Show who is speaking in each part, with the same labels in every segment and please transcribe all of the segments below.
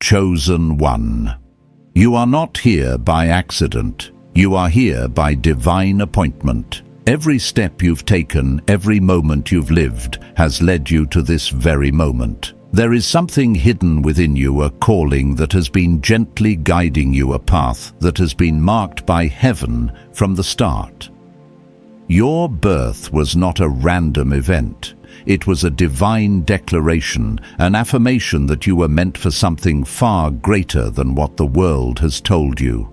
Speaker 1: chosen one. You are not here by accident. You are here by divine appointment. Every step you've taken, every moment you've lived, has led you to this very moment. There is something hidden within you, a calling that has been gently guiding you, a path that has been marked by heaven from the start. Your birth was not a random event. It was a divine declaration, an affirmation that you were meant for something far greater than what the world has told you.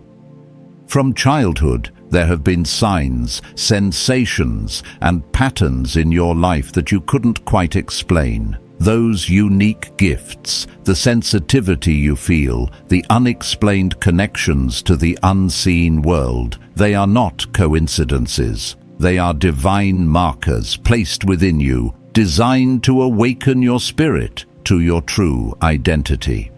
Speaker 1: From childhood, there have been signs, sensations, and patterns in your life that you couldn't quite explain. Those unique gifts, the sensitivity you feel, the unexplained connections to the unseen world, they are not coincidences. They are divine markers placed within you, designed to awaken your spirit to your true identity.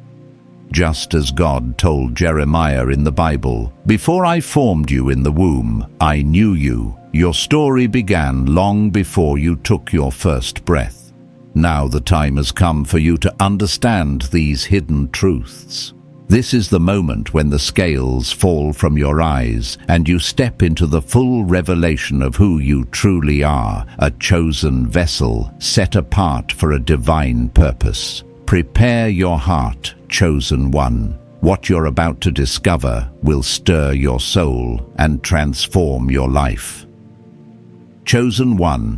Speaker 1: Just as God told Jeremiah in the Bible, "Before I formed you in the womb, I knew you." Your story began long before you took your first breath. Now the time has come for you to understand these hidden truths. This is the moment when the scales fall from your eyes and you step into the full revelation of who you truly are, a chosen vessel set apart for a divine purpose. Prepare your heart, chosen one. What you're about to discover will stir your soul and transform your life. Chosen one.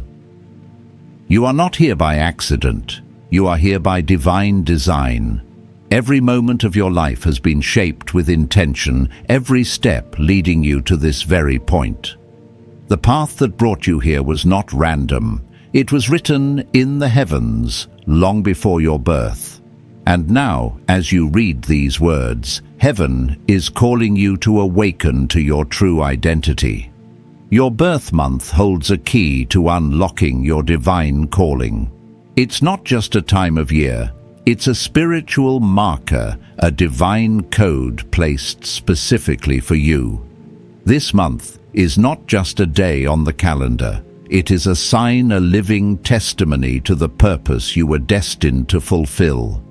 Speaker 1: You are not here by accident. You are here by divine design. Every moment of your life has been shaped with intention, every step leading you to this very point. The path that brought you here was not random. It was written in the heavens long before your birth. And now, as you read these words, heaven is calling you to awaken to your true identity. Your birth month holds a key to unlocking your divine calling. It's not just a time of year. It's a spiritual marker, a divine code placed specifically for you. This month is not just a day on the calendar. It is a sign, a living testimony to the purpose you were destined to fulfill.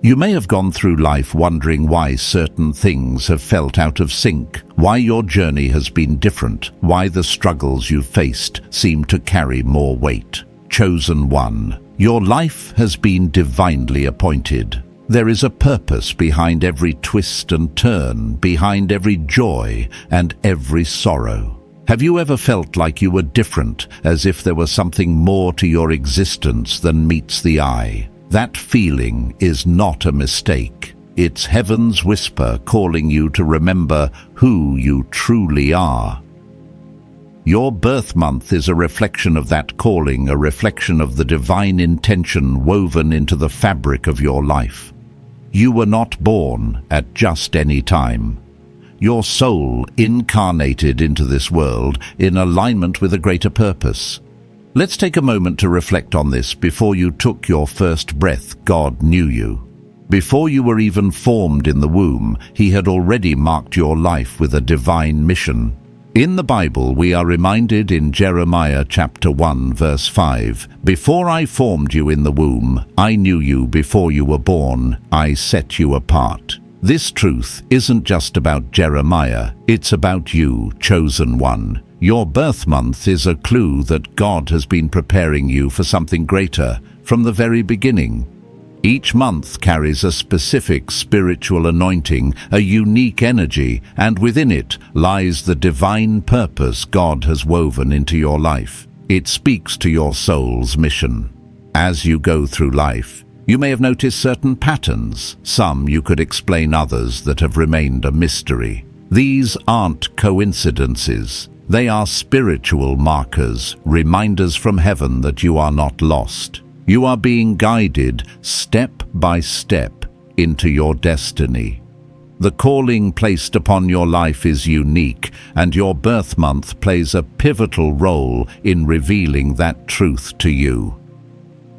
Speaker 1: You may have gone through life wondering why certain things have felt out of sync, why your journey has been different, why the struggles you've faced seem to carry more weight. Chosen one. Your life has been divinely appointed. There is a purpose behind every twist and turn, behind every joy and every sorrow. Have you ever felt like you were different, as if there was something more to your existence than meets the eye? That feeling is not a mistake. It's heaven's whisper calling you to remember who you truly are. Your birth month is a reflection of that calling, a reflection of the divine intention woven into the fabric of your life. You were not born at just any time. Your soul incarnated into this world in alignment with a greater purpose. Let's take a moment to reflect on this. Before you took your first breath, God knew you. Before you were even formed in the womb, He had already marked your life with a divine mission. In the Bible, we are reminded in Jeremiah chapter 1, verse 5, "Before I formed you in the womb, I knew you. Before you were born, I set you apart." This truth isn't just about Jeremiah, it's about you, chosen one. Your birth month is a clue that God has been preparing you for something greater from the very beginning. Each month carries a specific spiritual anointing, a unique energy, and within it lies the divine purpose God has woven into your life. It speaks to your soul's mission. As you go through life, you may have noticed certain patterns. Some you could explain, others that have remained a mystery. These aren't coincidences. They are spiritual markers, reminders from heaven that you are not lost. You are being guided step by step into your destiny. The calling placed upon your life is unique, and your birth month plays a pivotal role in revealing that truth to you.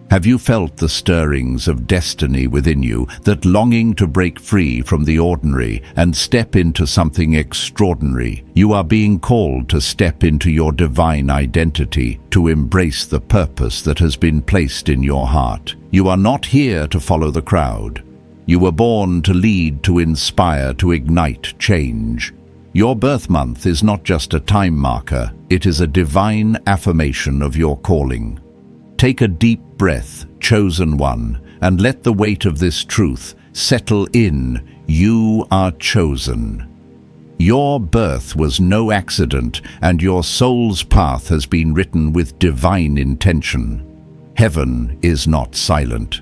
Speaker 1: Have you felt the stirrings of destiny within you, that longing to break free from the ordinary and step into something extraordinary? You are being called to step into your divine identity, to embrace the purpose that has been placed in your heart. You are not here to follow the crowd. You were born to lead, to inspire, to ignite change. Your birth month is not just a time marker, it is a divine affirmation of your calling. Take a deep breath, chosen one, and let the weight of this truth settle in. You are chosen. Your birth was no accident, and your soul's path has been written with divine intention. Heaven is not silent.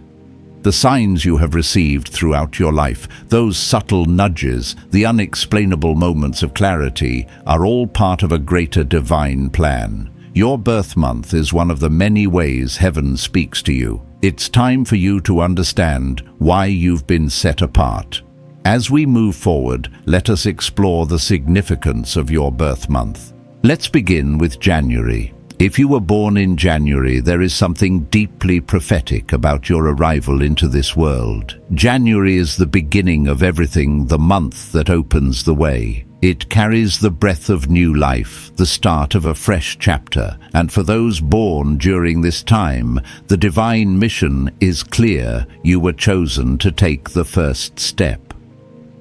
Speaker 1: The signs you have received throughout your life, those subtle nudges, the unexplainable moments of clarity, are all part of a greater divine plan. Your birth month is one of the many ways heaven speaks to you. It's time for you to understand why you've been set apart. As we move forward, let us explore the significance of your birth month. Let's begin with January. If you were born in January, there is something deeply prophetic about your arrival into this world. January is the beginning of everything, the month that opens the way. It carries the breath of new life, the start of a fresh chapter, and for those born during this time, the divine mission is clear. You were chosen to take the first step.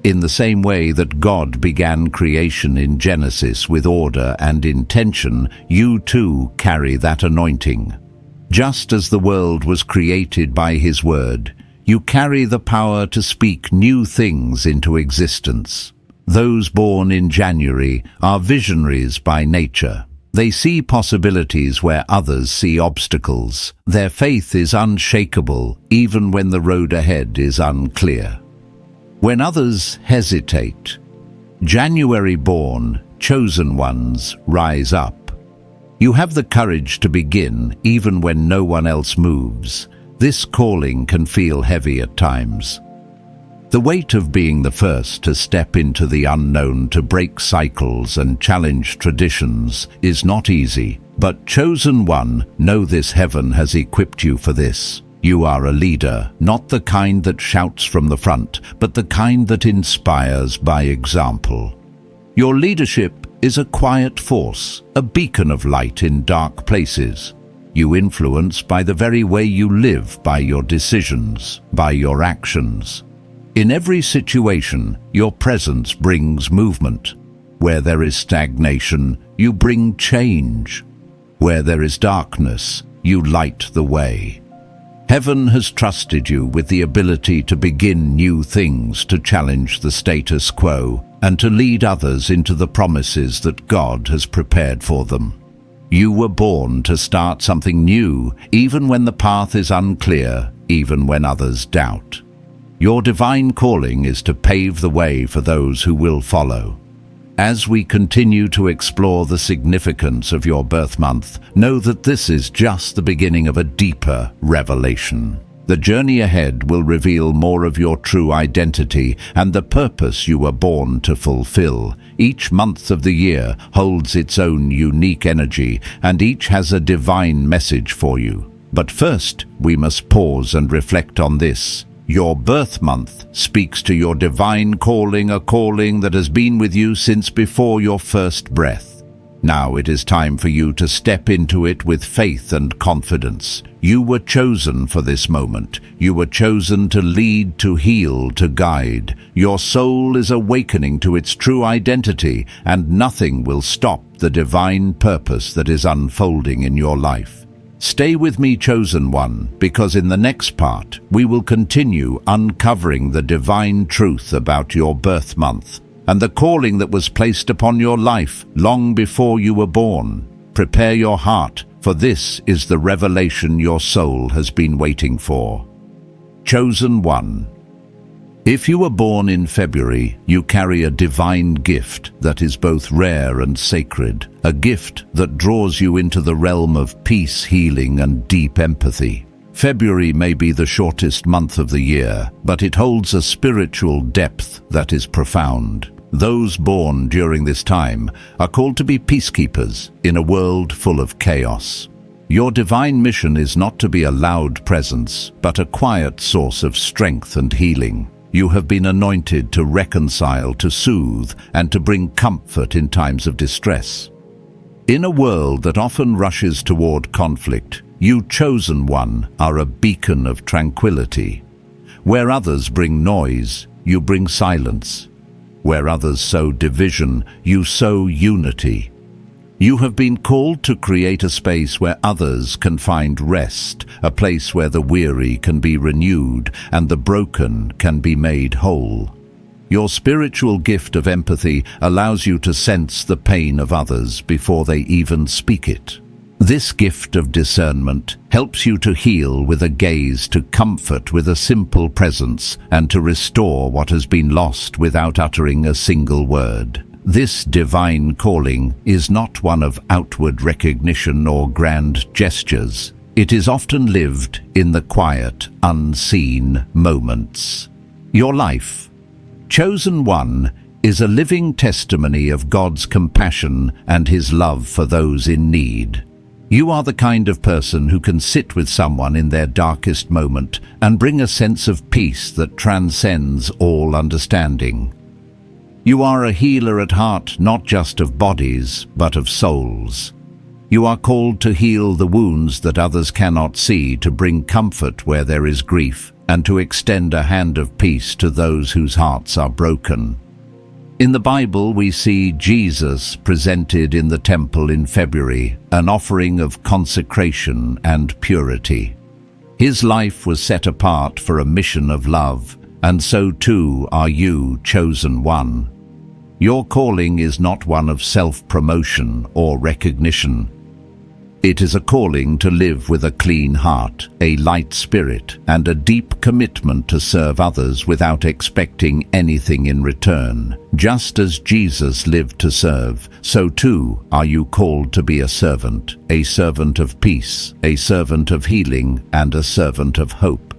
Speaker 1: In the same way that God began creation in Genesis with order and intention, you too carry that anointing. Just as the world was created by His word, you carry the power to speak new things into existence. Those born in January are visionaries by nature. They see possibilities where others see obstacles. Their faith is unshakable, even when the road ahead is unclear. When others hesitate, January-born, chosen ones rise up. You have the courage to begin even when no one else moves. This calling can feel heavy at times. The weight of being the first to step into the unknown, to break cycles and challenge traditions, is not easy. But chosen one, know this: heaven has equipped you for this. You are a leader, not the kind that shouts from the front, but the kind that inspires by example. Your leadership is a quiet force, a beacon of light in dark places. You influence by the very way you live, by your decisions, by your actions. In every situation, your presence brings movement. Where there is stagnation, you bring change. Where there is darkness, you light the way. Heaven has trusted you with the ability to begin new things, to challenge the status quo, and to lead others into the promises that God has prepared for them. You were born to start something new, even when the path is unclear, even when others doubt. Your divine calling is to pave the way for those who will follow. As we continue to explore the significance of your birth month, know that this is just the beginning of a deeper revelation. The journey ahead will reveal more of your true identity and the purpose you were born to fulfill. Each month of the year holds its own unique energy, and each has a divine message for you. But first, we must pause and reflect on this. Your birth month speaks to your divine calling, a calling that has been with you since before your first breath. Now it is time for you to step into it with faith and confidence. You were chosen for this moment. You were chosen to lead, to heal, to guide. Your soul is awakening to its true identity, and nothing will stop the divine purpose that is unfolding in your life. Stay with me, chosen one, because in the next part, we will continue uncovering the divine truth about your birth month and the calling that was placed upon your life long before you were born. Prepare your heart, for this is the revelation your soul has been waiting for. Chosen one. If you were born in February, you carry a divine gift that is both rare and sacred, a gift that draws you into the realm of peace, healing, and deep empathy. February may be the shortest month of the year, but it holds a spiritual depth that is profound. Those born during this time are called to be peacekeepers in a world full of chaos. Your divine mission is not to be a loud presence, but a quiet source of strength and healing. You have been anointed to reconcile, to soothe, and to bring comfort in times of distress. In a world that often rushes toward conflict, you, chosen one, are a beacon of tranquility. Where others bring noise, you bring silence. Where others sow division, you sow unity. You have been called to create a space where others can find rest, a place where the weary can be renewed and the broken can be made whole. Your spiritual gift of empathy allows you to sense the pain of others before they even speak it. This gift of discernment helps you to heal with a gaze, to comfort with a simple presence, and to restore what has been lost without uttering a single word. This divine calling is not one of outward recognition or grand gestures. It is often lived in the quiet, unseen moments. Your life, chosen one, is a living testimony of God's compassion and His love for those in need. You are the kind of person who can sit with someone in their darkest moment and bring a sense of peace that transcends all understanding. You are a healer at heart, not just of bodies, but of souls. You are called to heal the wounds that others cannot see, to bring comfort where there is grief, and to extend a hand of peace to those whose hearts are broken. In the Bible, we see Jesus presented in the temple in February, an offering of consecration and purity. His life was set apart for a mission of love, and so too are you, chosen one. Your calling is not one of self-promotion or recognition. It is a calling to live with a clean heart, a light spirit, and a deep commitment to serve others without expecting anything in return. Just as Jesus lived to serve, so too are you called to be a servant of peace, a servant of healing, and a servant of hope.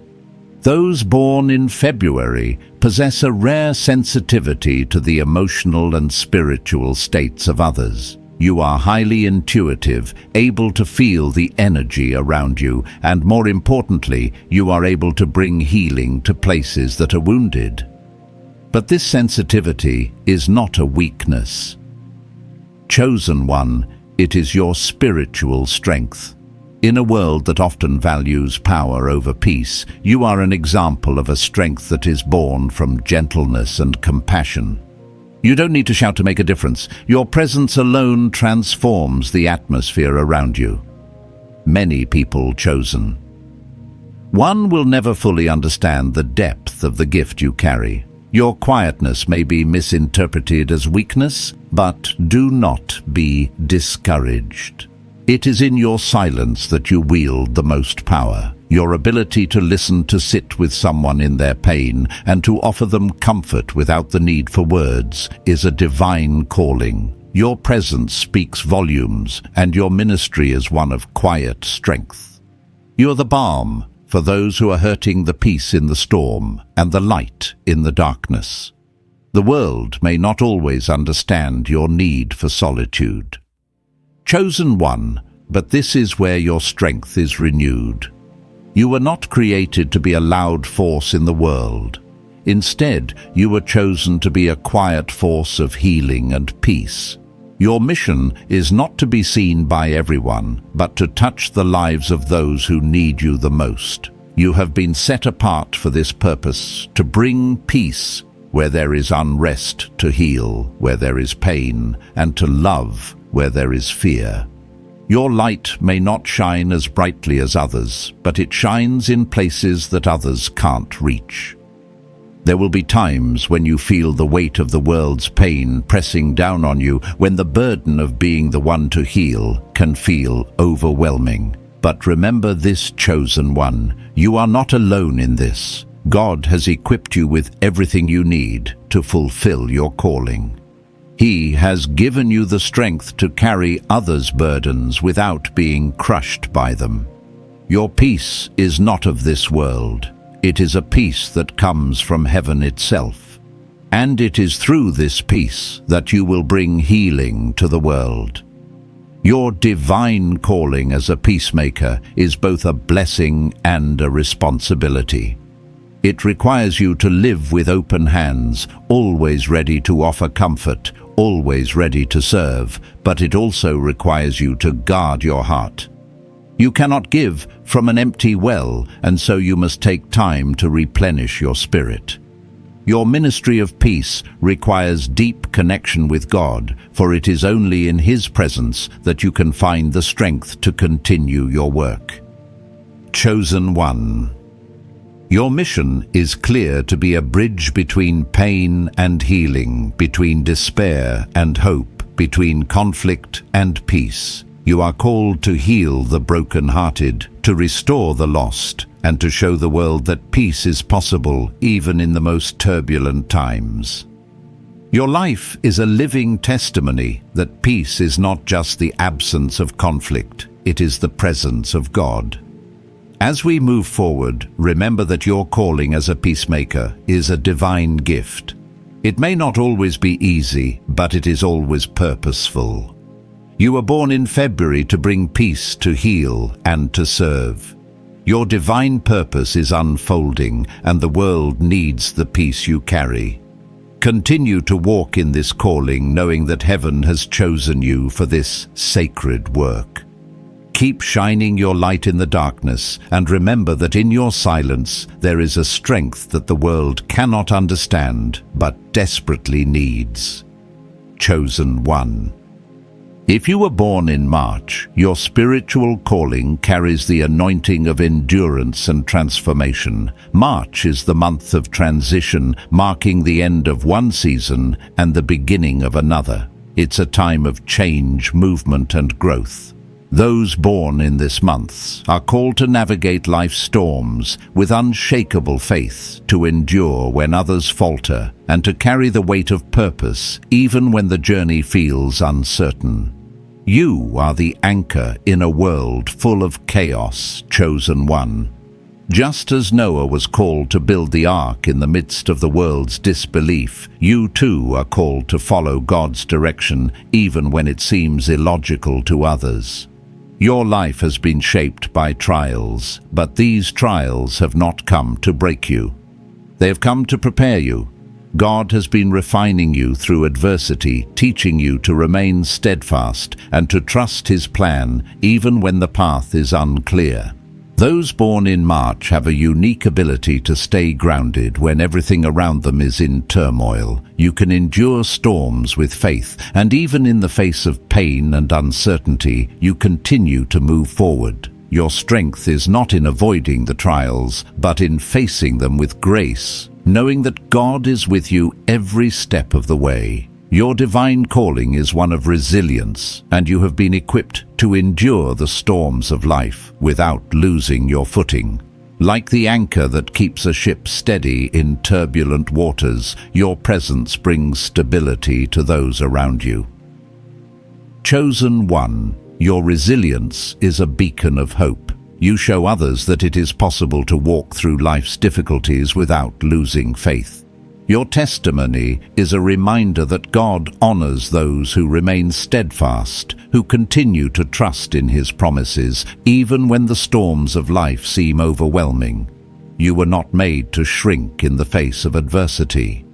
Speaker 1: Those born in February possess a rare sensitivity to the emotional and spiritual states of others. You are highly intuitive, able to feel the energy around you, and more importantly, you are able to bring healing to places that are wounded. But this sensitivity is not a weakness. Chosen one, it is your spiritual strength. In a world that often values power over peace, you are an example of a strength that is born from gentleness and compassion. You don't need to shout to make a difference. Your presence alone transforms the atmosphere around you. Many people chosen. One will never fully understand the depth of the gift you carry. Your quietness may be misinterpreted as weakness, but do not be discouraged. It is in your silence that you wield the most power. Your ability to listen, to sit with someone in their pain, and to offer them comfort without the need for words is a divine calling. Your presence speaks volumes, and your ministry is one of quiet strength. You are the balm for those who are hurting, the peace in the storm, and the light in the darkness. The world may not always understand your need for solitude. Chosen one, but this is where your strength is renewed. You were not created to be a loud force in the world. Instead, you were chosen to be a quiet force of healing and peace. Your mission is not to be seen by everyone, but to touch the lives of those who need you the most. You have been set apart for this purpose, to bring peace where there is unrest, to heal where there is pain, and to love where there is fear. Your light may not shine as brightly as others, but it shines in places that others can't reach. There will be times when you feel the weight of the world's pain pressing down on you, when the burden of being the one to heal can feel overwhelming. But remember this, chosen one, you are not alone in this. God has equipped you with everything you need to fulfill your calling. He has given you the strength to carry others' burdens without being crushed by them. Your peace is not of this world. It is a peace that comes from heaven itself. And it is through this peace that you will bring healing to the world. Your divine calling as a peacemaker is both a blessing and a responsibility. It requires you to live with open hands, always ready to offer comfort, always ready to serve, but it also requires you to guard your heart. You cannot give from an empty well, and so you must take time to replenish your spirit. Your ministry of peace requires deep connection with God, for it is only in His presence that you can find the strength to continue your work. Chosen one. Your mission is clear: to be a bridge between pain and healing, between despair and hope, between conflict and peace. You are called to heal the broken-hearted, to restore the lost, and to show the world that peace is possible even in the most turbulent times. Your life is a living testimony that peace is not just the absence of conflict, it is the presence of God. As we move forward, remember that your calling as a peacemaker is a divine gift. It may not always be easy, but it is always purposeful. You were born in February to bring peace, to heal, and to serve. Your divine purpose is unfolding, and the world needs the peace you carry. Continue to walk in this calling, knowing that heaven has chosen you for this sacred work. Keep shining your light in the darkness, and remember that in your silence there is a strength that the world cannot understand, but desperately needs. Chosen one. If you were born in March, your spiritual calling carries the anointing of endurance and transformation. March is the month of transition, marking the end of one season and the beginning of another. It's a time of change, movement, and growth. Those born in this month are called to navigate life's storms with unshakable faith, to endure when others falter, and to carry the weight of purpose even when the journey feels uncertain. You are the anchor in a world full of chaos, chosen one. Just as Noah was called to build the ark in the midst of the world's disbelief, you too are called to follow God's direction even when it seems illogical to others. Your life has been shaped by trials, but these trials have not come to break you. They have come to prepare you. God has been refining you through adversity, teaching you to remain steadfast and to trust His plan even when the path is unclear. Those born in March have a unique ability to stay grounded when everything around them is in turmoil. You can endure storms with faith, and even in the face of pain and uncertainty, you continue to move forward. Your strength is not in avoiding the trials, but in facing them with grace, knowing that God is with you every step of the way. Your divine calling is one of resilience, and you have been equipped to endure the storms of life without losing your footing. Like the anchor that keeps a ship steady in turbulent waters, your presence brings stability to those around you. Chosen one, your resilience is a beacon of hope. You show others that it is possible to walk through life's difficulties without losing faith. Your testimony is a reminder that God honors those who remain steadfast, who continue to trust in His promises, even when the storms of life seem overwhelming. You were not made to shrink in the face of adversity.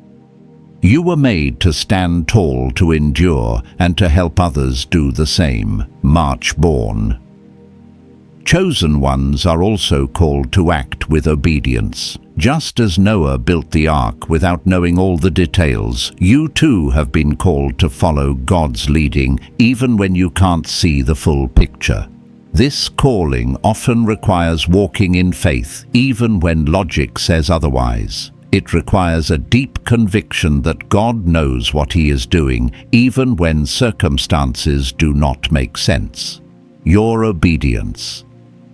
Speaker 1: You were made to stand tall, to endure, and to help others do the same. March born. Chosen ones are also called to act with obedience. Just as Noah built the ark without knowing all the details, you too have been called to follow God's leading, even when you can't see the full picture. This calling often requires walking in faith, even when logic says otherwise. It requires a deep conviction that God knows what He is doing, even when circumstances do not make sense. Your obedience.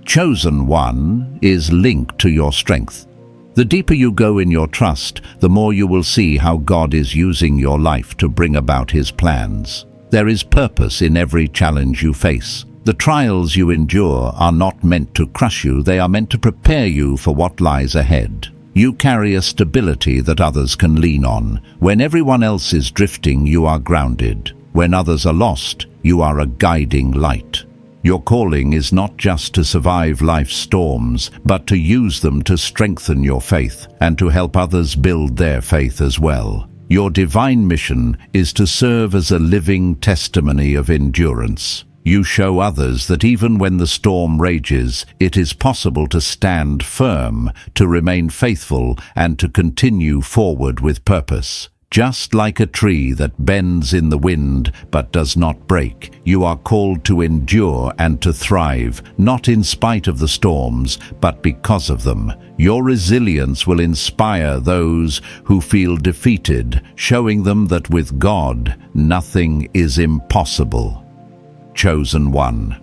Speaker 1: Chosen one is linked to your strength. The deeper you go in your trust, the more you will see how God is using your life to bring about His plans. There is purpose in every challenge you face. The trials you endure are not meant to crush you, they are meant to prepare you for what lies ahead. You carry a stability that others can lean on. When everyone else is drifting, you are grounded. When others are lost, you are a guiding light. Your calling is not just to survive life's storms, but to use them to strengthen your faith and to help others build their faith as well. Your divine mission is to serve as a living testimony of endurance. You show others that even when the storm rages, it is possible to stand firm, to remain faithful, and to continue forward with purpose. Just like a tree that bends in the wind but does not break, you are called to endure and to thrive, not in spite of the storms, but because of them. Your resilience will inspire those who feel defeated, showing them that with God, nothing is impossible. Chosen one.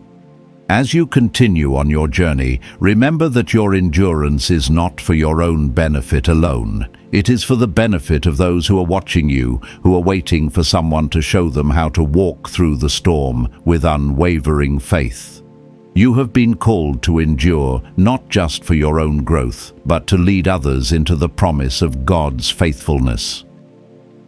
Speaker 1: As you continue on your journey, remember that your endurance is not for your own benefit alone. It is for the benefit of those who are watching you, who are waiting for someone to show them how to walk through the storm with unwavering faith. You have been called to endure, not just for your own growth, but to lead others into the promise of God's faithfulness.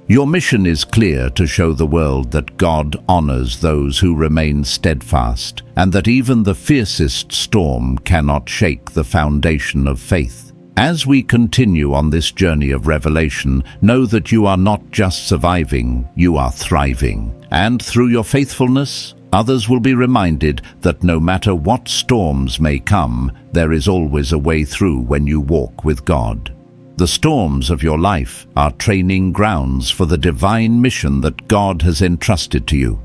Speaker 1: Your mission is clear: to show the world that God honors those who remain steadfast, and that even the fiercest storm cannot shake the foundation of faith. As we continue on this journey of revelation, know that you are not just surviving, you are thriving. And through your faithfulness, others will be reminded that no matter what storms may come, there is always a way through when you walk with God. The storms of your life are training grounds for the divine mission that God has entrusted to you.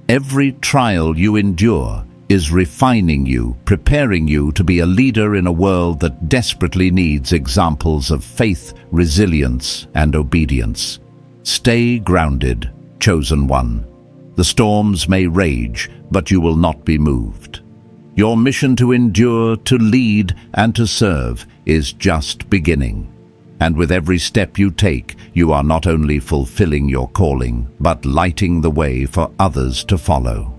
Speaker 1: Every trial you endure is refining you, preparing you to be a leader in a world that desperately needs examples of faith, resilience, and obedience. Stay grounded, chosen one. The storms may rage, but you will not be moved. Your mission to endure, to lead, and to serve is just beginning. And with every step you take, you are not only fulfilling your calling, but lighting the way for others to follow.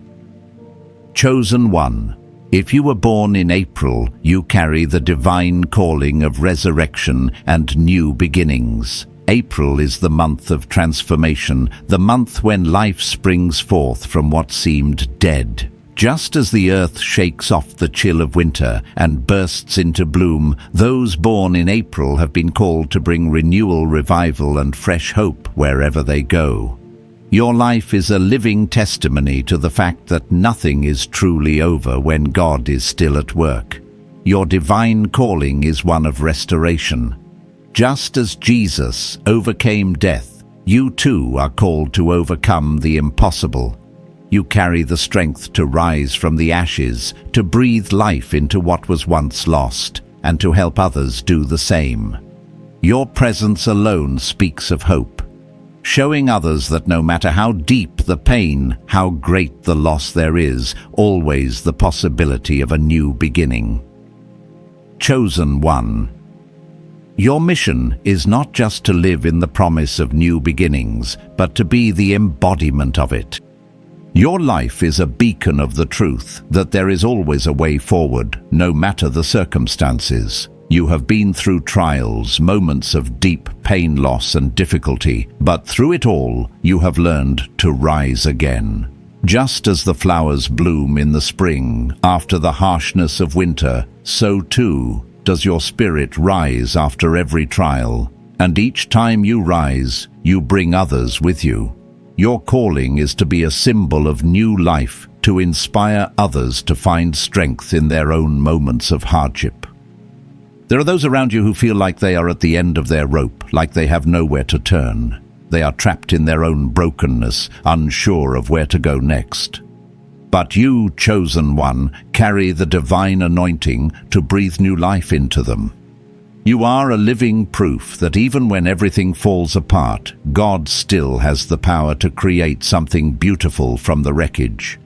Speaker 1: Chosen one. If you were born in April, you carry the divine calling of resurrection and new beginnings. April is the month of transformation, the month when life springs forth from what seemed dead. Just as the earth shakes off the chill of winter and bursts into bloom, those born in April have been called to bring renewal, revival, and fresh hope wherever they go. Your life is a living testimony to the fact that nothing is truly over when God is still at work. Your divine calling is one of restoration. Just as Jesus overcame death, you too are called to overcome the impossible. You carry the strength to rise from the ashes, to breathe life into what was once lost, and to help others do the same. Your presence alone speaks of hope, showing others that no matter how deep the pain, how great the loss, there is always the possibility of a new beginning. Chosen one. Your mission is not just to live in the promise of new beginnings, but to be the embodiment of it. Your life is a beacon of the truth that there is always a way forward, no matter the circumstances. You have been through trials, moments of deep pain, loss, and difficulty, but through it all, you have learned to rise again. Just as the flowers bloom in the spring after the harshness of winter, so too does your spirit rise after every trial. And each time you rise, you bring others with you. Your calling is to be a symbol of new life, to inspire others to find strength in their own moments of hardship. There are those around you who feel like they are at the end of their rope, like they have nowhere to turn. They are trapped in their own brokenness, unsure of where to go next. But you, chosen one, carry the divine anointing to breathe new life into them. You are a living proof that even when everything falls apart, God still has the power to create something beautiful from the wreckage.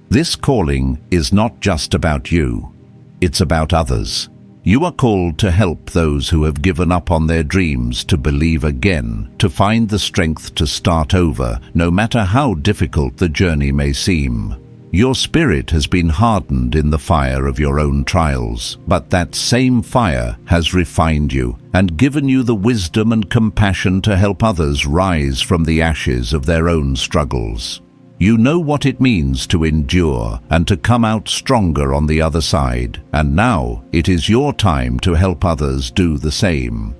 Speaker 1: This calling is not just about you, it's about others. You are called to help those who have given up on their dreams to believe again, to find the strength to start over, no matter how difficult the journey may seem. Your spirit has been hardened in the fire of your own trials, but that same fire has refined you and given you the wisdom and compassion to help others rise from the ashes of their own struggles. You know what it means to endure and to come out stronger on the other side, and now it is your time to help others do the same.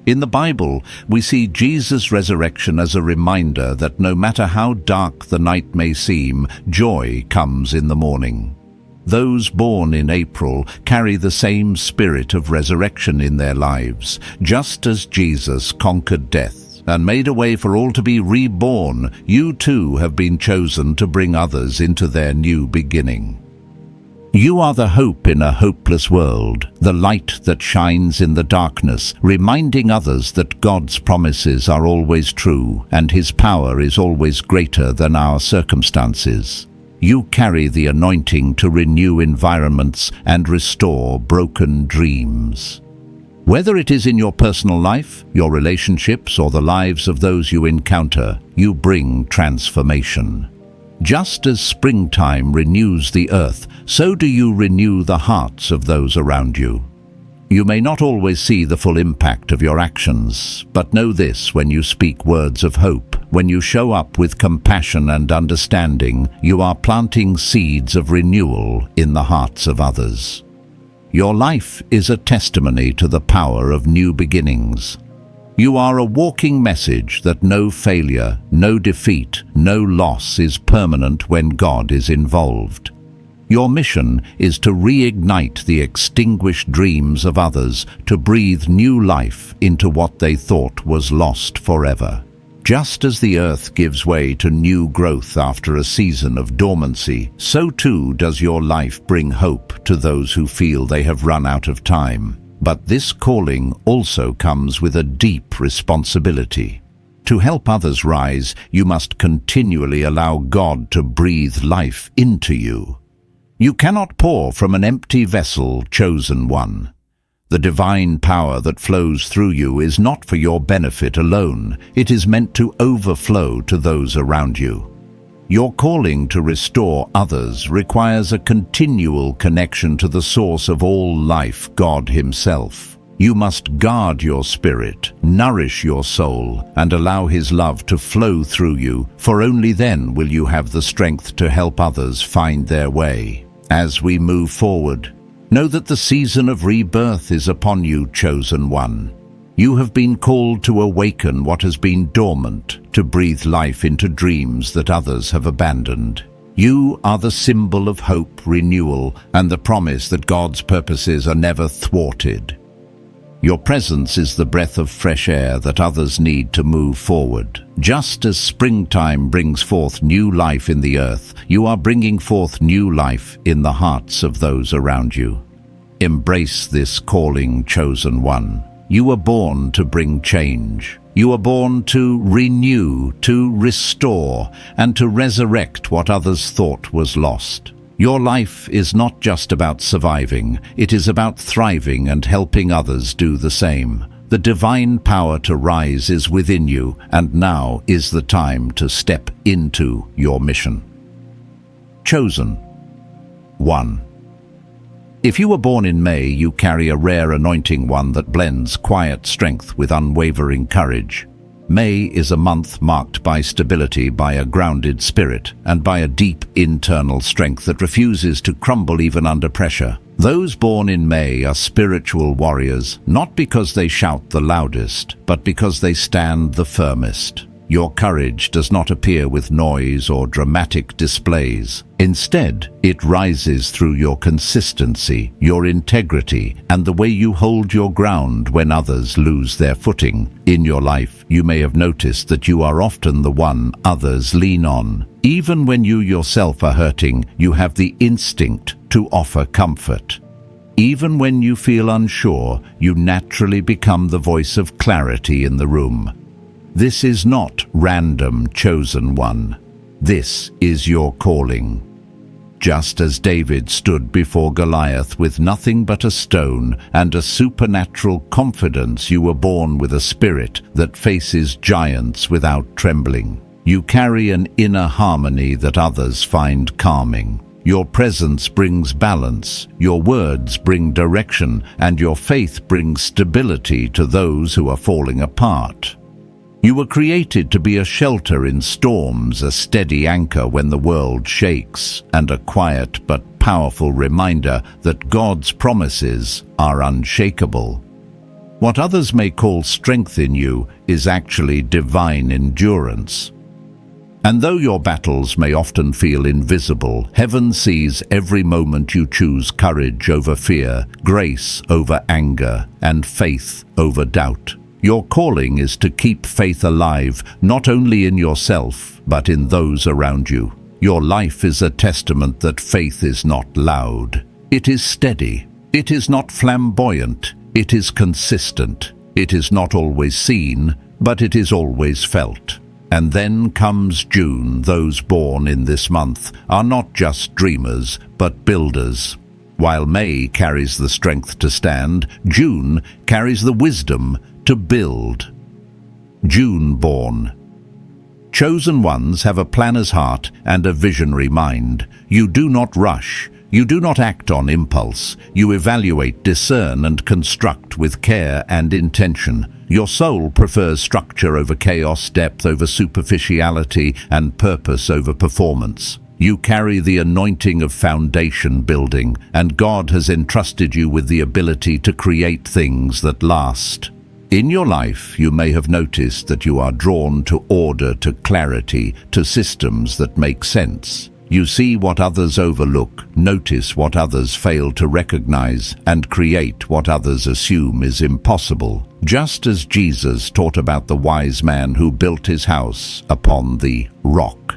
Speaker 1: In the Bible, we see Jesus' resurrection as a reminder that no matter how dark the night may seem, joy comes in the morning. Those born in April carry the same spirit of resurrection in their lives. Just as Jesus conquered death and made a way for all to be reborn, you too have been chosen to bring others into their new beginning. You are the hope in a hopeless world, the light that shines in the darkness, reminding others that God's promises are always true and His power is always greater than our circumstances. You carry the anointing to renew environments and restore broken dreams. Whether it is in your personal life, your relationships, or the lives of those you encounter, you bring transformation. Just as springtime renews the earth, so do you renew the hearts of those around you. You may not always see the full impact of your actions, but know this: when you speak words of hope, when you show up with compassion and understanding, you are planting seeds of renewal in the hearts of others. Your life is a testimony to the power of new beginnings. You are a walking message that no failure, no defeat, no loss is permanent when God is involved. Your mission is to reignite the extinguished dreams of others, to breathe new life into what they thought was lost forever. Just as the earth gives way to new growth after a season of dormancy, so too does your life bring hope to those who feel they have run out of time. But this calling also comes with a deep responsibility. To help others rise, you must continually allow God to breathe life into you. You cannot pour from an empty vessel, chosen one. The divine power that flows through you is not for your benefit alone. It is meant to overflow to those around you. Your calling to restore others requires a continual connection to the source of all life, God Himself. You must guard your spirit, nourish your soul, and allow His love to flow through you, for only then will you have the strength to help others find their way. As we move forward, know that the season of rebirth is upon you, chosen one. You have been called to awaken what has been dormant, to breathe life into dreams that others have abandoned. You are the symbol of hope, renewal, and the promise that God's purposes are never thwarted. Your presence is the breath of fresh air that others need to move forward. Just as springtime brings forth new life in the earth, you are bringing forth new life in the hearts of those around you. Embrace this calling, chosen one. You were born to bring change. You were born to renew, to restore, and to resurrect what others thought was lost. Your life is not just about surviving, it is about thriving and helping others do the same. The divine power to rise is within you, and now is the time to step into your mission. Chosen. 1. If you were born in May, you carry a rare anointing, one that blends quiet strength with unwavering courage. May is a month marked by stability, by a grounded spirit, and by a deep internal strength that refuses to crumble even under pressure. Those born in May are spiritual warriors, not because they shout the loudest, but because they stand the firmest. Your courage does not appear with noise or dramatic displays. Instead, it rises through your consistency, your integrity, and the way you hold your ground when others lose their footing. In your life, you may have noticed that you are often the one others lean on. Even when you yourself are hurting, you have the instinct to offer comfort. Even when you feel unsure, you naturally become the voice of clarity in the room. This is not random, chosen one. This is your calling. Just as David stood before Goliath with nothing but a stone and a supernatural confidence, you were born with a spirit that faces giants without trembling. You carry an inner harmony that others find calming. Your presence brings balance, your words bring direction, and your faith brings stability to those who are falling apart. You were created to be a shelter in storms, a steady anchor when the world shakes, and a quiet but powerful reminder that God's promises are unshakable. What others may call strength in you is actually divine endurance. And though your battles may often feel invisible, heaven sees every moment you choose courage over fear, grace over anger, and faith over doubt. Your calling is to keep faith alive, not only in yourself, but in those around you. Your life is a testament that faith is not loud. It is steady. It is not flamboyant. It is consistent. It is not always seen, but it is always felt. And then comes June. Those born in this month are not just dreamers, but builders. While May carries the strength to stand, June carries the wisdom to build. June born. Chosen ones have a planner's heart and a visionary mind. You do not rush. You do not act on impulse. You evaluate, discern, and construct with care and intention. Your soul prefers structure over chaos, depth over superficiality, and purpose over performance. You carry the anointing of foundation building, and God has entrusted you with the ability to create things that last. In your life, you may have noticed that you are drawn to order, to clarity, to systems that make sense. You see what others overlook, notice what others fail to recognize, and create what others assume is impossible. Just as Jesus taught about the wise man who built his house upon the rock.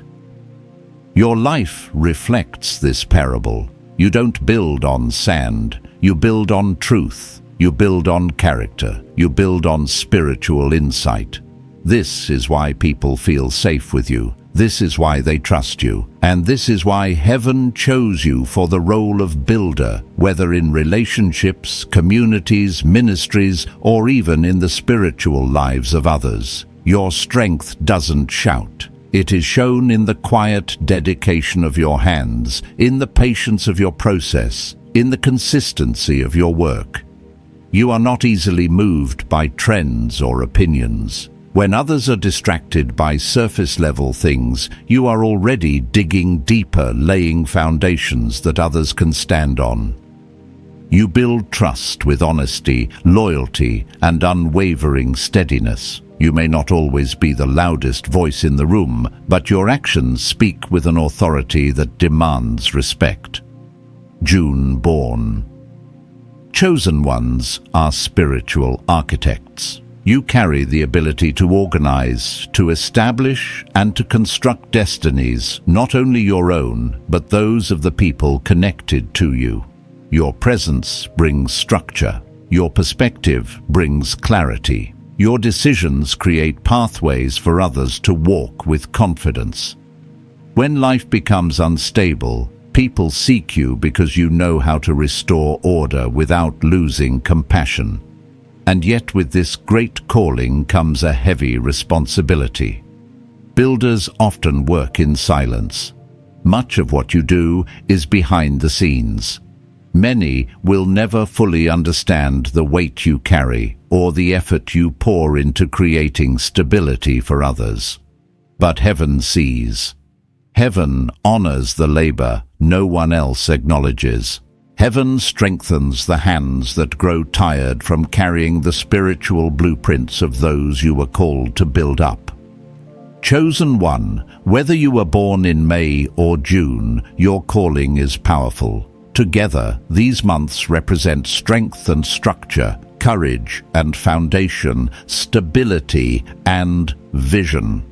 Speaker 1: Your life reflects this parable. You don't build on sand, you build on truth. You build on character. You build on spiritual insight. This is why people feel safe with you. This is why they trust you. And this is why heaven chose you for the role of builder, whether in relationships, communities, ministries, or even in the spiritual lives of others. Your strength doesn't shout. It is shown in the quiet dedication of your hands, in the patience of your process, in the consistency of your work. You are not easily moved by trends or opinions. When others are distracted by surface-level things, you are already digging deeper, laying foundations that others can stand on. You build trust with honesty, loyalty, and unwavering steadiness. You may not always be the loudest voice in the room, but your actions speak with an authority that demands respect. June born. Chosen ones are spiritual architects. You carry the ability to organize, to establish, and to construct destinies, not only your own, but those of the people connected to you. Your presence brings structure. Your perspective brings clarity. Your decisions create pathways for others to walk with confidence. When life becomes unstable, people seek you because you know how to restore order without losing compassion. And yet with this great calling comes a heavy responsibility. Builders often work in silence. Much of what you do is behind the scenes. Many will never fully understand the weight you carry or the effort you pour into creating stability for others. But heaven sees. Heaven honors the labor no one else acknowledges. Heaven strengthens the hands that grow tired from carrying the spiritual blueprints of those you were called to build up. Chosen one, whether you were born in May or June, your calling is powerful. Together, these months represent strength and structure, courage and foundation, stability and vision.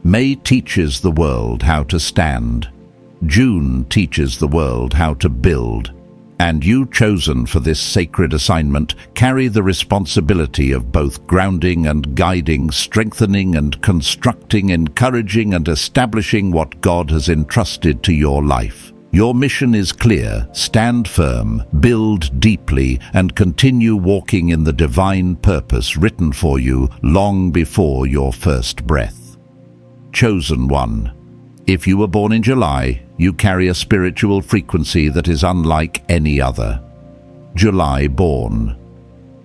Speaker 1: May teaches the world how to stand. June teaches the world how to build. And you, chosen for this sacred assignment, carry the responsibility of both grounding and guiding, strengthening and constructing, encouraging and establishing what God has entrusted to your life. Your mission is clear: stand firm, build deeply, and continue walking in the divine purpose written for you long before your first breath. Chosen one. If you were born in July, you carry a spiritual frequency that is unlike any other. July born.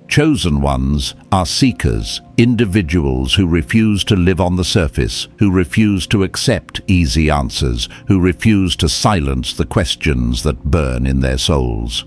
Speaker 1: Chosen ones are seekers, individuals who refuse to live on the surface, who refuse to accept easy answers, who refuse to silence the questions that burn in their souls.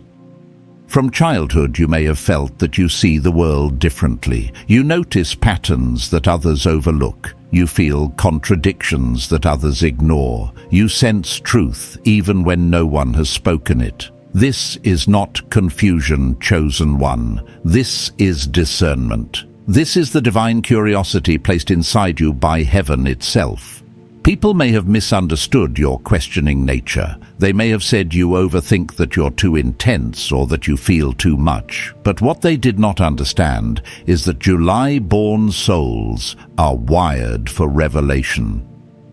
Speaker 1: From childhood, you may have felt that you see the world differently. You notice patterns that others overlook. You feel contradictions that others ignore. You sense truth even when no one has spoken it. This is not confusion, chosen one. This is discernment. This is the divine curiosity placed inside you by heaven itself. People may have misunderstood your questioning nature. They may have said you overthink, that you're too intense, or that you feel too much. But what they did not understand is that July-born souls are wired for revelation.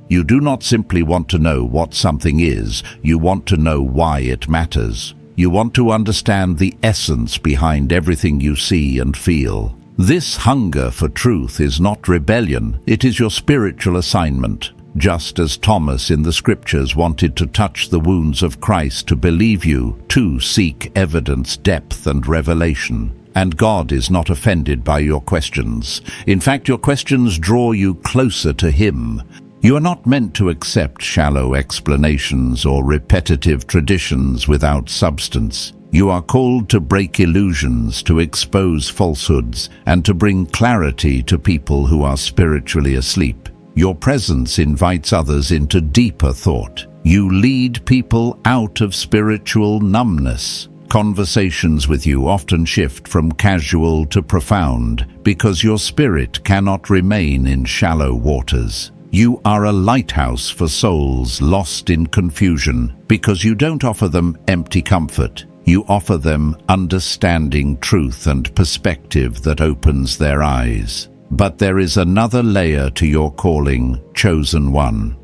Speaker 1: You do not simply want to know what something is, you want to know why it matters. You want to understand the essence behind everything you see and feel. This hunger for truth is not rebellion, it is your spiritual assignment. Just as Thomas in the scriptures wanted to touch the wounds of Christ to believe, you too seek evidence, depth, and revelation. And God is not offended by your questions. In fact, your questions draw you closer to Him. You are not meant to accept shallow explanations or repetitive traditions without substance. You are called to break illusions, to expose falsehoods, and to bring clarity to people who are spiritually asleep. Your presence invites others into deeper thought. You lead people out of spiritual numbness. Conversations with you often shift from casual to profound because your spirit cannot remain in shallow waters. You are a lighthouse for souls lost in confusion because you don't offer them empty comfort. You offer them understanding, truth, and perspective that opens their eyes. But there is another layer to your calling, chosen one.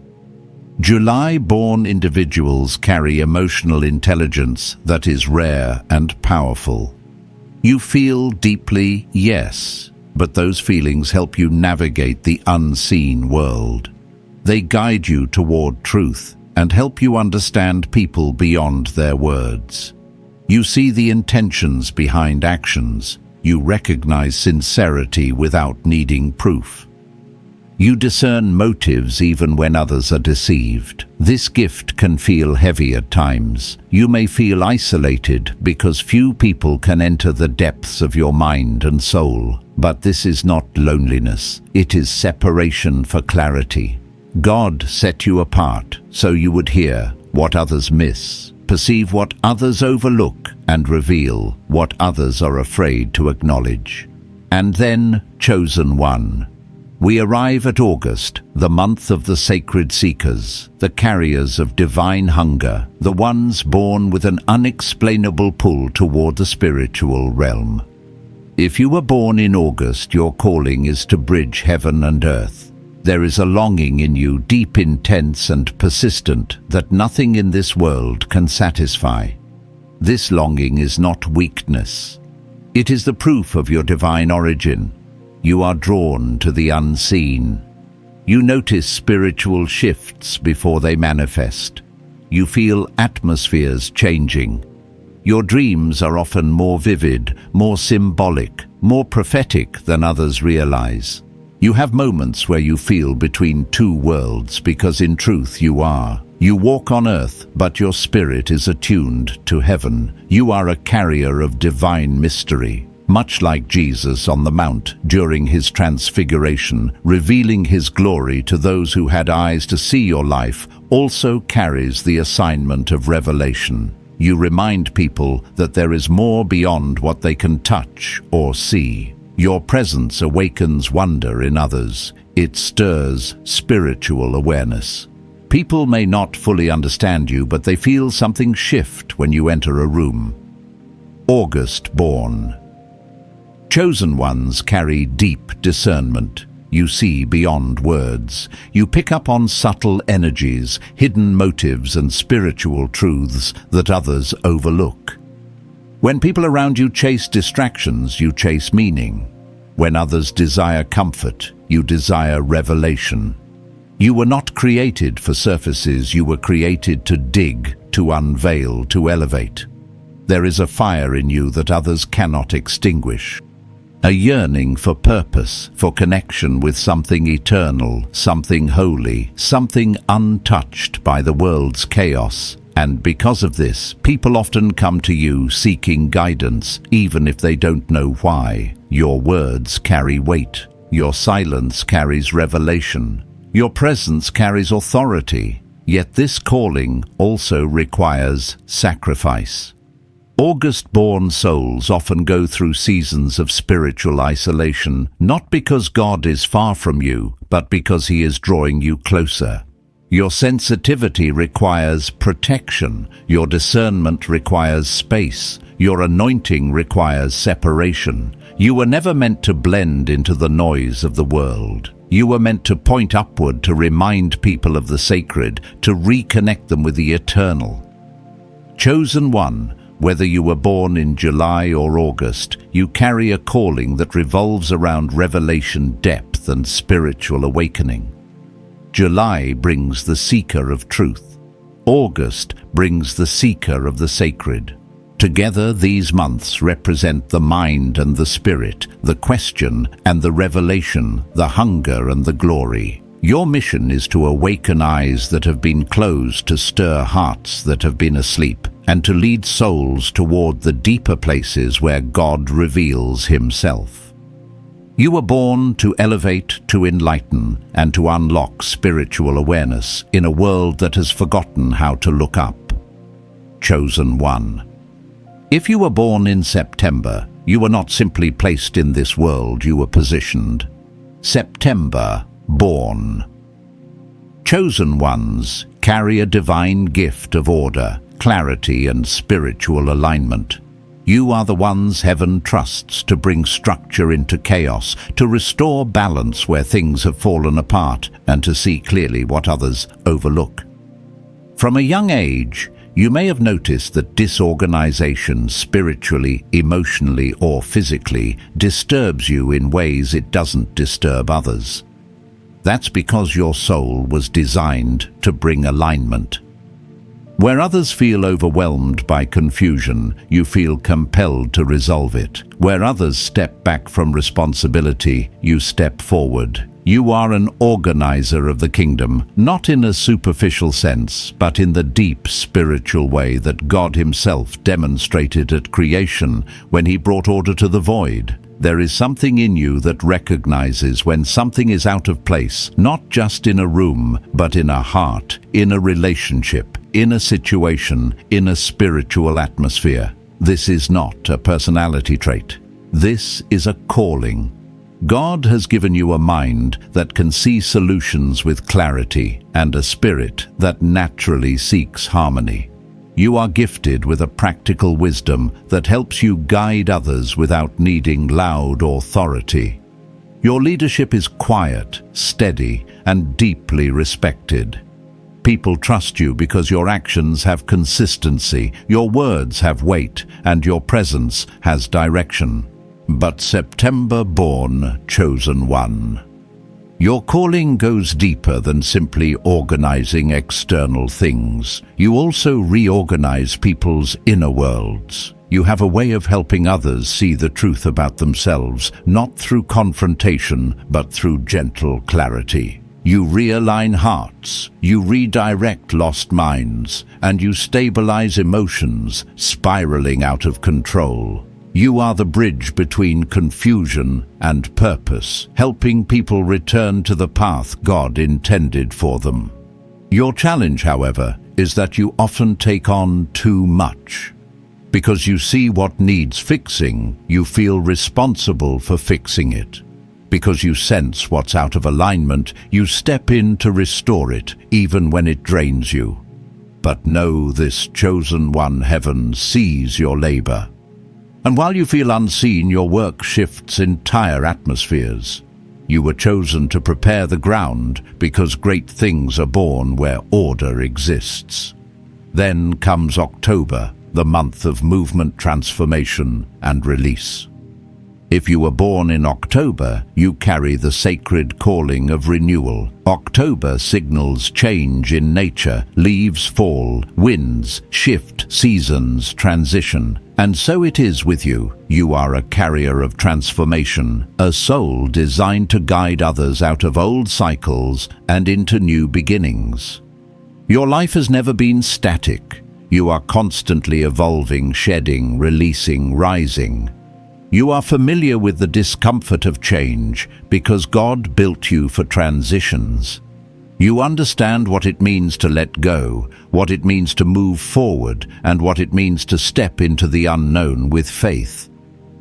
Speaker 1: July-born individuals carry emotional intelligence that is rare and powerful. You feel deeply, yes, but those feelings help you navigate the unseen world. They guide you toward truth and help you understand people beyond their words. You see the intentions behind actions. You recognize sincerity without needing proof. You discern motives even when others are deceived. This gift can feel heavy at times. You may feel isolated because few people can enter the depths of your mind and soul. But this is not loneliness. It is separation for clarity. God set you apart so you would hear what others miss, perceive what others overlook, and reveal what others are afraid to acknowledge. And then, chosen one. We arrive at August, the month of the sacred seekers, the carriers of divine hunger, the ones born with an unexplainable pull toward the spiritual realm. If you were born in August, your calling is to bridge heaven and earth. There is a longing in you, deep, intense, and persistent, that nothing in this world can satisfy. This longing is not weakness. It is the proof of your divine origin. You are drawn to the unseen. You notice spiritual shifts before they manifest. You feel atmospheres changing. Your dreams are often more vivid, more symbolic, more prophetic than others realize. You have moments where you feel between two worlds because in truth you are. You walk on earth, but your spirit is attuned to heaven. You are a carrier of divine mystery, much like Jesus on the Mount during his transfiguration, revealing his glory to those who had eyes to see. Your life also carries the assignment of revelation. You remind people that there is more beyond what they can touch or see. Your presence awakens wonder in others. It stirs spiritual awareness. People may not fully understand you, but they feel something shift when you enter a room. August born. Chosen ones carry deep discernment. You see beyond words. You pick up on subtle energies, hidden motives, and spiritual truths that others overlook. When people around you chase distractions, you chase meaning. When others desire comfort, you desire revelation. You were not created for surfaces, you were created to dig, to unveil, to elevate. There is a fire in you that others cannot extinguish. A yearning for purpose, for connection with something eternal, something holy, something untouched by the world's chaos. And because of this, people often come to you seeking guidance, even if they don't know why. Your words carry weight. Your silence carries revelation. Your presence carries authority. Yet this calling also requires sacrifice. August-born souls often go through seasons of spiritual isolation, not because God is far from you, but because He is drawing you closer. Your sensitivity requires protection. Your discernment requires space. Your anointing requires separation. You were never meant to blend into the noise of the world. You were meant to point upward, to remind people of the sacred, to reconnect them with the eternal. Chosen one, whether you were born in July or August, you carry a calling that revolves around revelation depth and spiritual awakening. July brings the seeker of truth. August brings the seeker of the sacred. Together, these months represent the mind and the spirit, the question and the revelation, the hunger and the glory. Your mission is to awaken eyes that have been closed, to stir hearts that have been asleep, and to lead souls toward the deeper places where God reveals Himself. You were born to elevate, to enlighten, and to unlock spiritual awareness in a world that has forgotten how to look up. Chosen one. If you were born in September, you were not simply placed in this world, you were positioned. September, born. Chosen ones carry a divine gift of order, clarity, and spiritual alignment. You are the ones heaven trusts to bring structure into chaos, to restore balance where things have fallen apart, and to see clearly what others overlook. From a young age, you may have noticed that disorganization, spiritually, emotionally, or physically, disturbs you in ways it doesn't disturb others. That's because your soul was designed to bring alignment. Where others feel overwhelmed by confusion, you feel compelled to resolve it. Where others step back from responsibility, you step forward. You are an organizer of the kingdom, not in a superficial sense, but in the deep spiritual way that God Himself demonstrated at creation when He brought order to the void. There is something in you that recognizes when something is out of place, not just in a room, but in a heart, in a relationship, in a situation, in a spiritual atmosphere. This is not a personality trait. This is a calling. God has given you a mind that can see solutions with clarity and a spirit that naturally seeks harmony. You are gifted with a practical wisdom that helps you guide others without needing loud authority. Your leadership is quiet, steady, and deeply respected. People trust you because your actions have consistency, your words have weight, and your presence has direction. But September-born, chosen one. Your calling goes deeper than simply organizing external things. You also reorganize people's inner worlds. You have a way of helping others see the truth about themselves, not through confrontation, but through gentle clarity. You realign hearts, you redirect lost minds, and you stabilize emotions spiraling out of control. You are the bridge between confusion and purpose, helping people return to the path God intended for them. Your challenge, however, is that you often take on too much. Because you see what needs fixing, you feel responsible for fixing it. Because you sense what's out of alignment, you step in to restore it, even when it drains you. But know this, chosen one, heaven sees your labor. And while you feel unseen, your work shifts entire atmospheres. You were chosen to prepare the ground because great things are born where order exists. Then comes October, the month of movement, transformation, and release. If you were born in October, you carry the sacred calling of renewal. October signals change in nature, leaves fall, winds shift, seasons transition. And so it is with you. You are a carrier of transformation, a soul designed to guide others out of old cycles and into new beginnings. Your life has never been static. You are constantly evolving, shedding, releasing, rising. You are familiar with the discomfort of change because God built you for transitions. You understand what it means to let go, what it means to move forward, and what it means to step into the unknown with faith.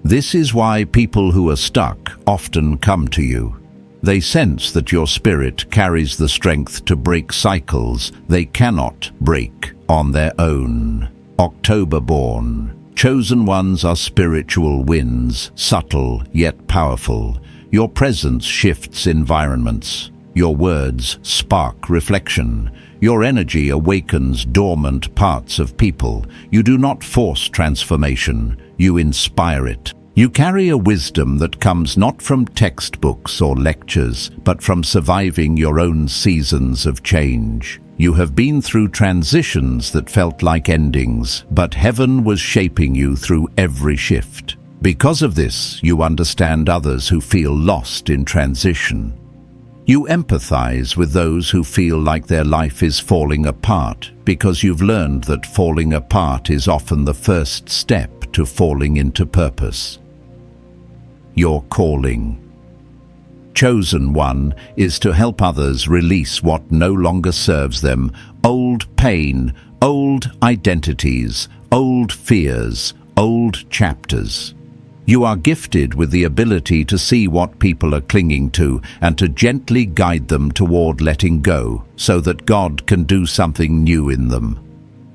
Speaker 1: This is why people who are stuck often come to you. They sense that your spirit carries the strength to break cycles they cannot break on their own. October born. Chosen ones are spiritual winds, subtle yet powerful. Your presence shifts environments. Your words spark reflection. Your energy awakens dormant parts of people. You do not force transformation, you inspire it. You carry a wisdom that comes not from textbooks or lectures, but from surviving your own seasons of change. You have been through transitions that felt like endings, but heaven was shaping you through every shift. Because of this, you understand others who feel lost in transition. You empathize with those who feel like their life is falling apart, because you've learned that falling apart is often the first step to falling into purpose. Your calling. Chosen one is to help others release what no longer serves them, old pain, old identities, old fears, old chapters. You are gifted with the ability to see what people are clinging to and to gently guide them toward letting go so that God can do something new in them.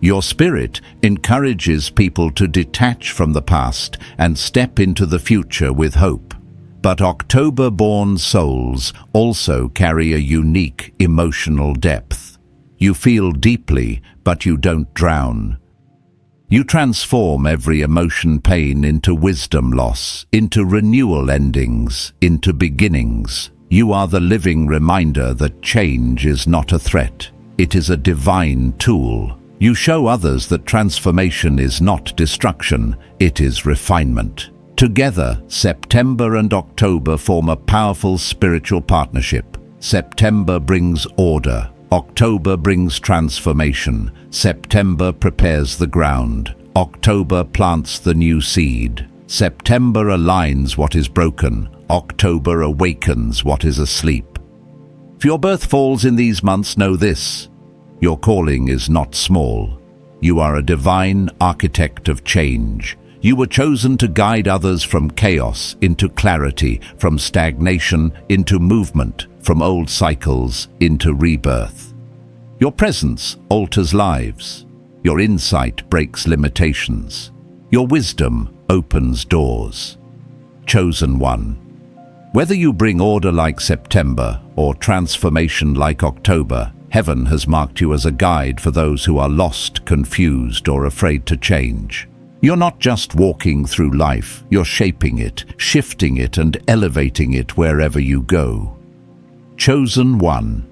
Speaker 1: Your spirit encourages people to detach from the past and step into the future with hope. But October-born souls also carry a unique emotional depth. You feel deeply, but you don't drown. You transform every emotion pain into wisdom loss, into renewal endings, into beginnings. You are the living reminder that change is not a threat. It is a divine tool. You show others that transformation is not destruction, it is refinement. Together, September and October form a powerful spiritual partnership. September brings order. October brings transformation. September prepares the ground. October plants the new seed. September aligns what is broken. October awakens what is asleep. If your birth falls in these months, know this: your calling is not small. You are a divine architect of change. You were chosen to guide others from chaos into clarity, from stagnation into movement, from old cycles into rebirth. Your presence alters lives. Your insight breaks limitations. Your wisdom opens doors. Chosen one. Whether you bring order like September or transformation like October, heaven has marked you as a guide for those who are lost, confused, or afraid to change. You're not just walking through life, you're shaping it, shifting it, and elevating it wherever you go. Chosen one.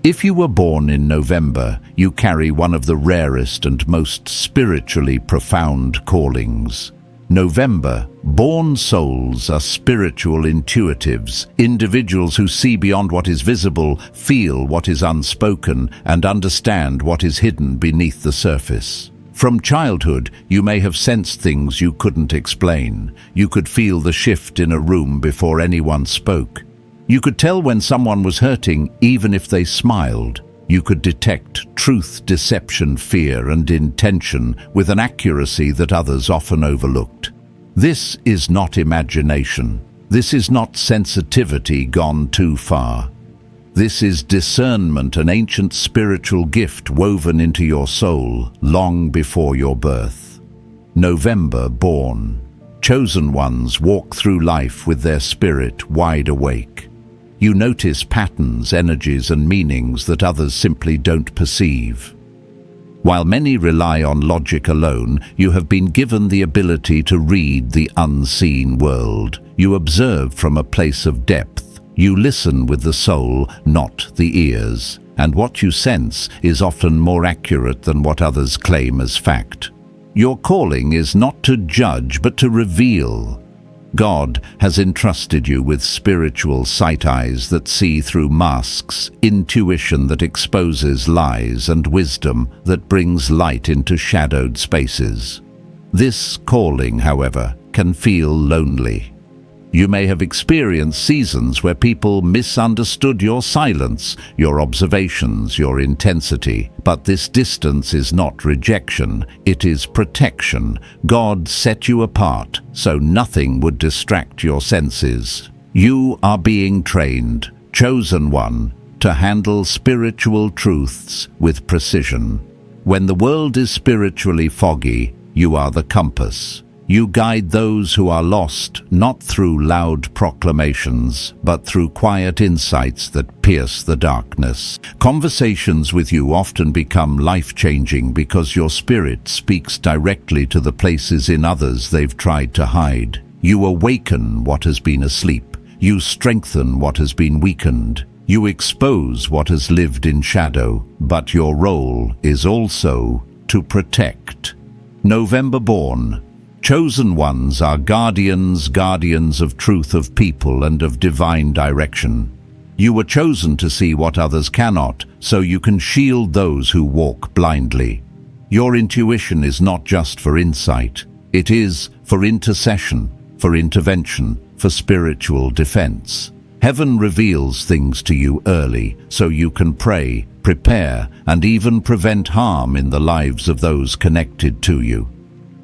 Speaker 1: If you were born in November, you carry one of the rarest and most spiritually profound callings. November, born souls are spiritual intuitives, individuals who see beyond what is visible, feel what is unspoken, and understand what is hidden beneath the surface. From childhood, you may have sensed things you couldn't explain. You could feel the shift in a room before anyone spoke. You could tell when someone was hurting, even if they smiled. You could detect truth, deception, fear, and intention with an accuracy that others often overlooked. This is not imagination. This is not sensitivity gone too far. This is discernment, an ancient spiritual gift woven into your soul long before your birth. November born. Chosen ones walk through life with their spirit wide awake. You notice patterns, energies, and meanings that others simply don't perceive. While many rely on logic alone, you have been given the ability to read the unseen world. You observe from a place of depth. You listen with the soul, not the ears, and what you sense is often more accurate than what others claim as fact. Your calling is not to judge, but to reveal. God has entrusted you with spiritual sight eyes that see through masks, intuition that exposes lies, and wisdom that brings light into shadowed spaces. This calling, however, can feel lonely. You may have experienced seasons where people misunderstood your silence, your observations, your intensity. But this distance is not rejection, it is protection. God set you apart so nothing would distract your senses. You are being trained, chosen one, to handle spiritual truths with precision. When the world is spiritually foggy, you are the compass. You guide those who are lost, not through loud proclamations, but through quiet insights that pierce the darkness. Conversations with you often become life-changing because your spirit speaks directly to the places in others they've tried to hide. You awaken what has been asleep. You strengthen what has been weakened. You expose what has lived in shadow, but your role is also to protect. November born. Chosen ones are guardians of truth, of people, and of divine direction. You were chosen to see what others cannot, so you can shield those who walk blindly. Your intuition is not just for insight, it is for intercession, for intervention, for spiritual defense. Heaven reveals things to you early, so you can pray, prepare, and even prevent harm in the lives of those connected to you.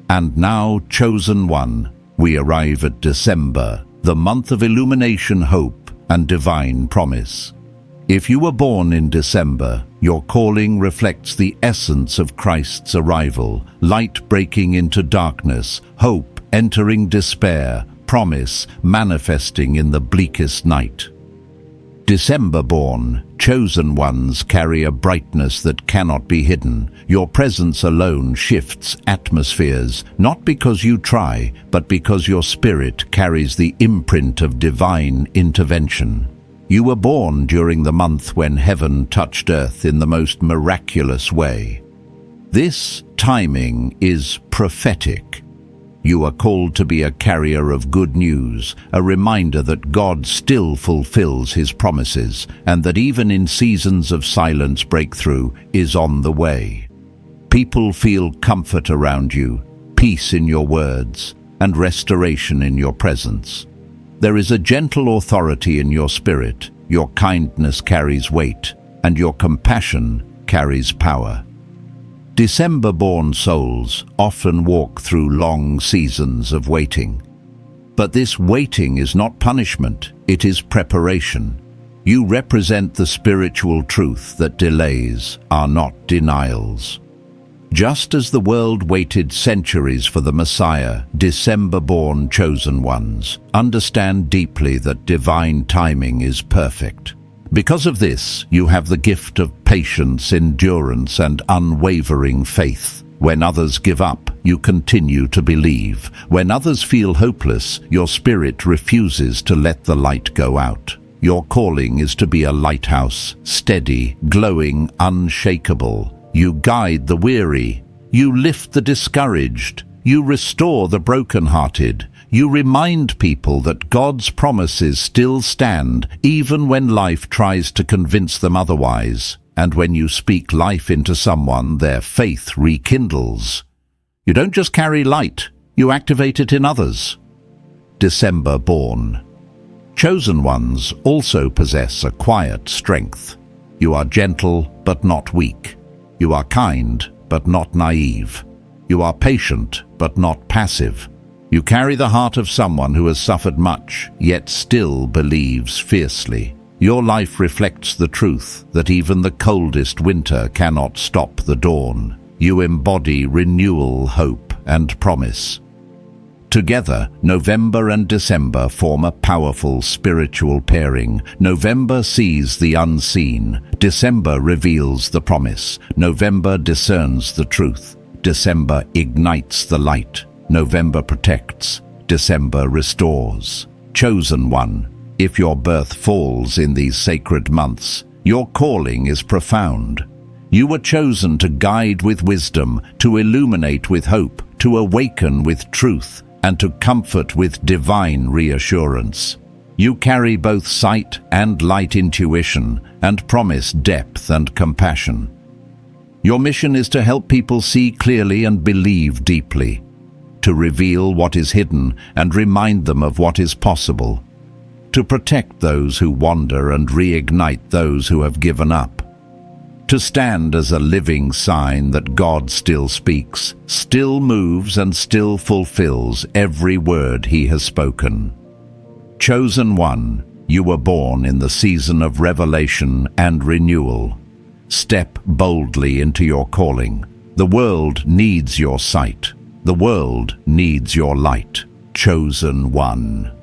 Speaker 1: And now, chosen one, we arrive at December, the month of illumination, hope, and divine promise. If you were born in December, your calling reflects the essence of Christ's arrival, light breaking into darkness, hope entering despair, promise manifesting in the bleakest night. December born, chosen ones carry a brightness that cannot be hidden. Your presence alone shifts atmospheres, not because you try, but because your spirit carries the imprint of divine intervention. You were born during the month when heaven touched earth in the most miraculous way. This timing is prophetic. You are called to be a carrier of good news, a reminder that God still fulfills his promises, and that even in seasons of silence, breakthrough is on the way. People feel comfort around you, peace in your words, and restoration in your presence. There is a gentle authority in your spirit, your kindness carries weight, and your compassion carries power. December-born souls often walk through long seasons of waiting. But this waiting is not punishment, it is preparation. You represent the spiritual truth that delays are not denials. Just as the world waited centuries for the Messiah, December-born chosen ones understand deeply that divine timing is perfect. Because of this, you have the gift of patience, endurance, and unwavering faith. When others give up, you continue to believe. When others feel hopeless, your spirit refuses to let the light go out. Your calling is to be a lighthouse, steady, glowing, unshakable. You guide the weary. You lift the discouraged. You restore the brokenhearted. You remind people that God's promises still stand, even when life tries to convince them otherwise. And when you speak life into someone, their faith rekindles. You don't just carry light, you activate it in others. December born. Chosen ones also possess a quiet strength. You are gentle, but not weak. You are kind, but not naive. You are patient, but not passive. You carry the heart of someone who has suffered much, yet still believes fiercely. Your life reflects the truth that even the coldest winter cannot stop the dawn. You embody renewal, hope, and promise. Together, November and December form a powerful spiritual pairing. November sees the unseen. December reveals the promise. November discerns the truth. December ignites the light. November protects, December restores. Chosen one, if your birth falls in these sacred months, your calling is profound. You were chosen to guide with wisdom, to illuminate with hope, to awaken with truth, and to comfort with divine reassurance. You carry both sight and light intuition and promise depth and compassion. Your mission is to help people see clearly and believe deeply, to reveal what is hidden and remind them of what is possible, to protect those who wander and reignite those who have given up, to stand as a living sign that God still speaks, still moves, and still fulfills every word He has spoken. Chosen one, you were born in the season of revelation and renewal. Step boldly into your calling. The world needs your sight. The world needs your light. Chosen one.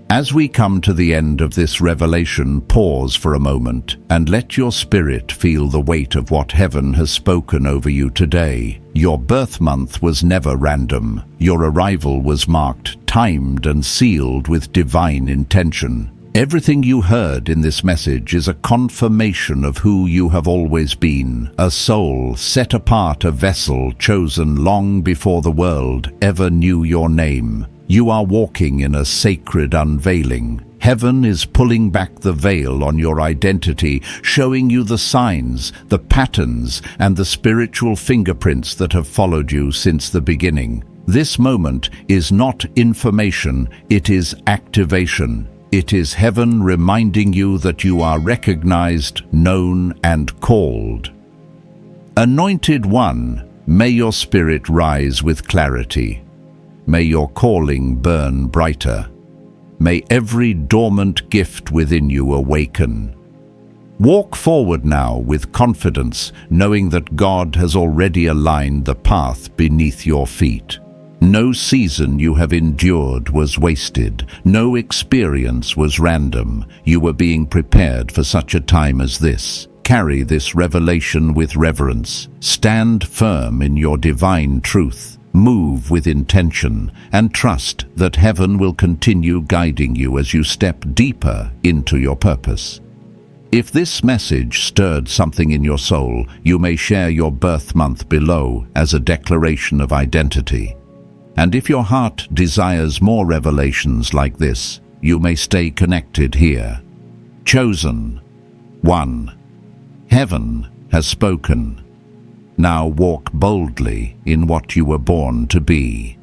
Speaker 1: As we come to the end of this revelation, pause for a moment and let your spirit feel the weight of what heaven has spoken over you today. Your birth month was never random. Your arrival was marked, timed, and sealed with divine intention. Everything you heard in this message is a confirmation of who you have always been, a soul set apart, a vessel chosen long before the world ever knew your name. You are walking in a sacred unveiling. Heaven is pulling back the veil on your identity, showing you the signs, the patterns, and the spiritual fingerprints that have followed you since the beginning. This moment is not information, it is activation. It is heaven reminding you that you are recognized, known, and called. Anointed One, may your spirit rise with clarity. May your calling burn brighter. May every dormant gift within you awaken. Walk forward now with confidence, knowing that God has already aligned the path beneath your feet. No season you have endured was wasted. No experience was random. You were being prepared for such a time as this. Carry this revelation with reverence. Stand firm in your divine truth. Move with intention and trust that heaven will continue guiding you as you step deeper into your purpose. If this message stirred something in your soul, you may share your birth month below as a declaration of identity. And if your heart desires more revelations like this, you may stay connected here. Chosen One. Heaven has spoken. Now walk boldly in what you were born to be.